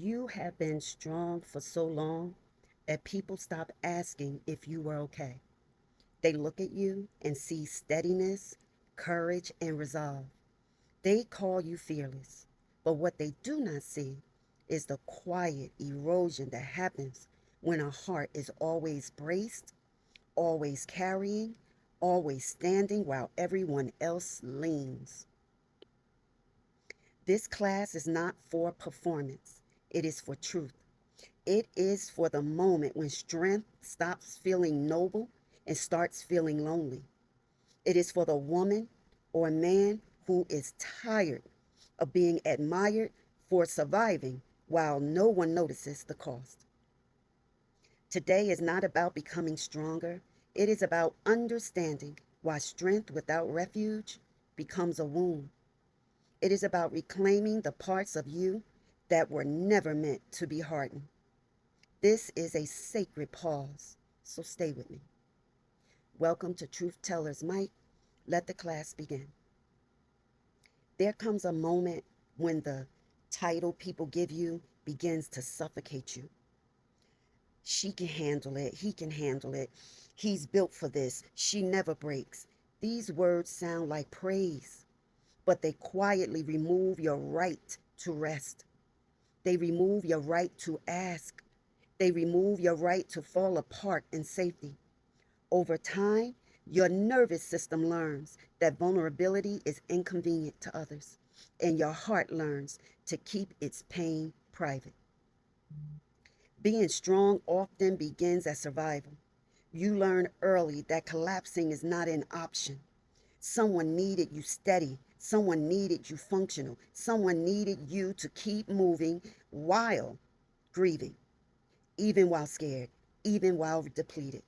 You have been strong for so long that people stop asking if you were okay. They look at you and see steadiness, courage, and resolve. They call you fearless. But what they do not see is the quiet erosion that happens when a heart is always braced, always carrying, always standing while everyone else leans. This class is not for performance, it is for truth. It is for the moment when strength stops feeling noble and starts feeling lonely. It is for the woman or man who is tired of being admired for surviving while no one notices the cost. Today is not about becoming stronger, it is about understanding why strength without refuge becomes a wound. It is about reclaiming the parts of you that were never meant to be hardened. This is a sacred pause, so stay with me. Welcome to Truth Tellers Mike. Let the class begin. There comes a moment when the title people give you begins to suffocate you. She can handle it. He can handle it. He's built for this. She never breaks. These words sound like praise, but they quietly remove your right to rest. They remove your right to ask. They remove your right to fall apart in safety. Over time, your nervous system learns that vulnerability is inconvenient to others, and your heart learns to keep its pain private. Being strong often begins as survival. You learn early that collapsing is not an option. Someone needed you steady. Someone needed you functional. Someone needed you to keep moving while grieving, even while scared, even while depleted.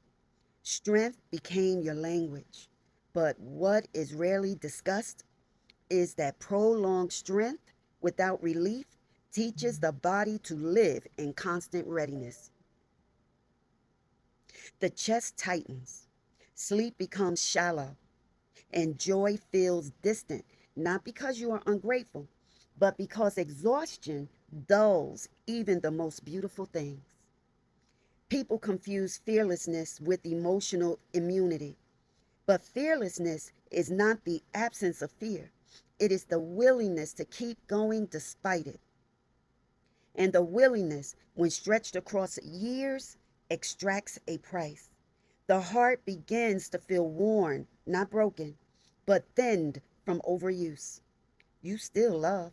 Strength became your language. But what is rarely discussed is that prolonged strength without relief teaches the body to live in constant readiness. The chest tightens, sleep becomes shallow, and joy feels distant, not because you are ungrateful, but because exhaustion dulls even the most beautiful things. People confuse fearlessness with emotional immunity, but fearlessness is not the absence of fear. It is the willingness to keep going despite it. And the willingness, when stretched across years, extracts a price. The heart begins to feel worn, not broken, but thinned from overuse. You still love,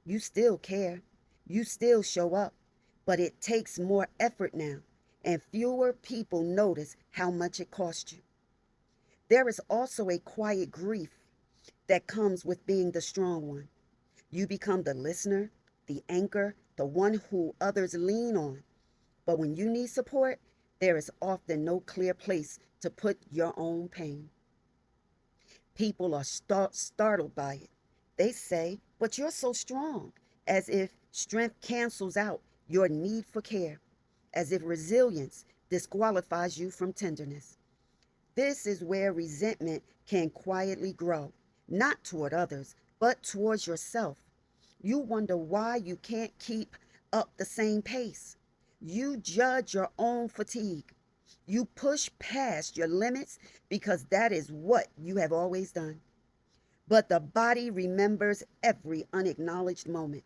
you still care, you still show up, but it takes more effort now, and fewer people notice how much it cost you. There is also a quiet grief that comes with being the strong one. You become the listener, the anchor, the one who others lean on. But when you need support, there is often no clear place to put your own pain. People are startled by it. They say, "But you're so strong," as if strength cancels out your need for care, as if resilience disqualifies you from tenderness. This is where resentment can quietly grow, not toward others, but towards yourself. You wonder why you can't keep up the same pace. You judge your own fatigue. You push past your limits because that is what you have always done. But the body remembers every unacknowledged moment.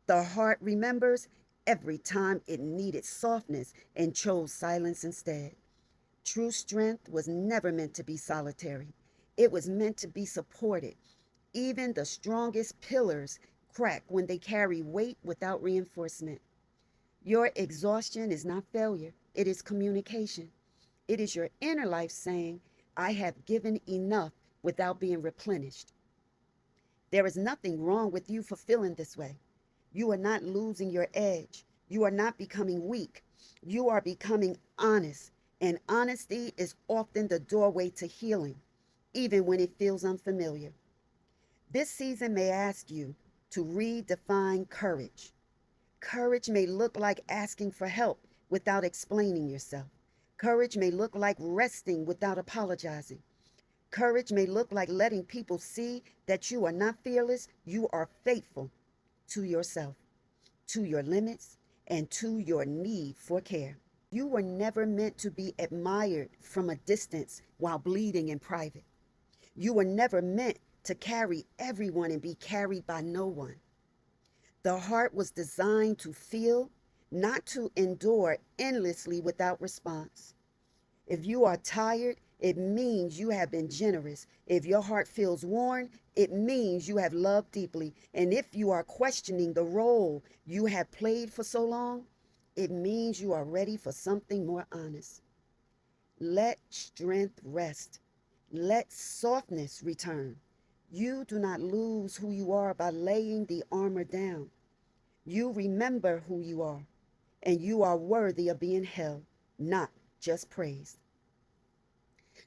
The heart remembers every time it needed softness and chose silence instead. True strength was never meant to be solitary. It was meant to be supported. Even the strongest pillars crack when they carry weight without reinforcement. Your exhaustion is not failure, it is communication. It is your inner life saying, "I have given enough," without being replenished. There is nothing wrong with you for feeling this way. You are not losing your edge. You are not becoming weak. You are becoming honest. And honesty is often the doorway to healing, even when it feels unfamiliar. This season may ask you to redefine courage. Courage may look like asking for help without explaining yourself. Courage may look like resting without apologizing. Courage may look like letting people see that you are not fearless, you are faithful to yourself. to your limits, and to your need for care. You were never meant to be admired from a distance while bleeding in private. You were never meant to carry everyone and be carried by no one. The heart was designed to feel, not to endure endlessly without response. If you are tired, it means you have been generous. If your heart feels worn, it means you have loved deeply. And if you are questioning the role you have played for so long, it means you are ready for something more honest. Let strength rest. Let softness return. You do not lose who you are by laying the armor down. You remember who you are, and you are worthy of being held, not just praised.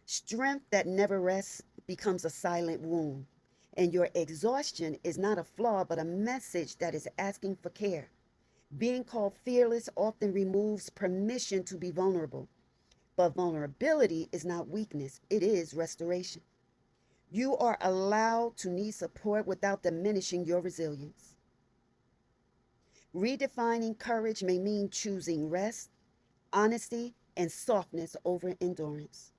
Strength that never rests becomes a silent wound, and your exhaustion is not a flaw but a message that is asking for care. Being called fearless often removes permission to be vulnerable, but vulnerability is not weakness, it is restoration. You are allowed to need support without diminishing your resilience. Redefining courage may mean choosing rest, honesty, and softness over endurance.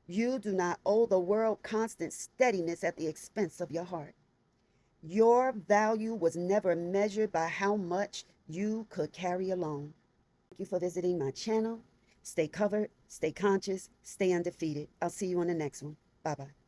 You do not owe the world constant steadiness at the expense of your heart. Your value was never measured by how much you could carry alone. Thank you for visiting my channel. Stay covered, stay conscious, stay undefeated. I'll see you on the next one. Bye bye.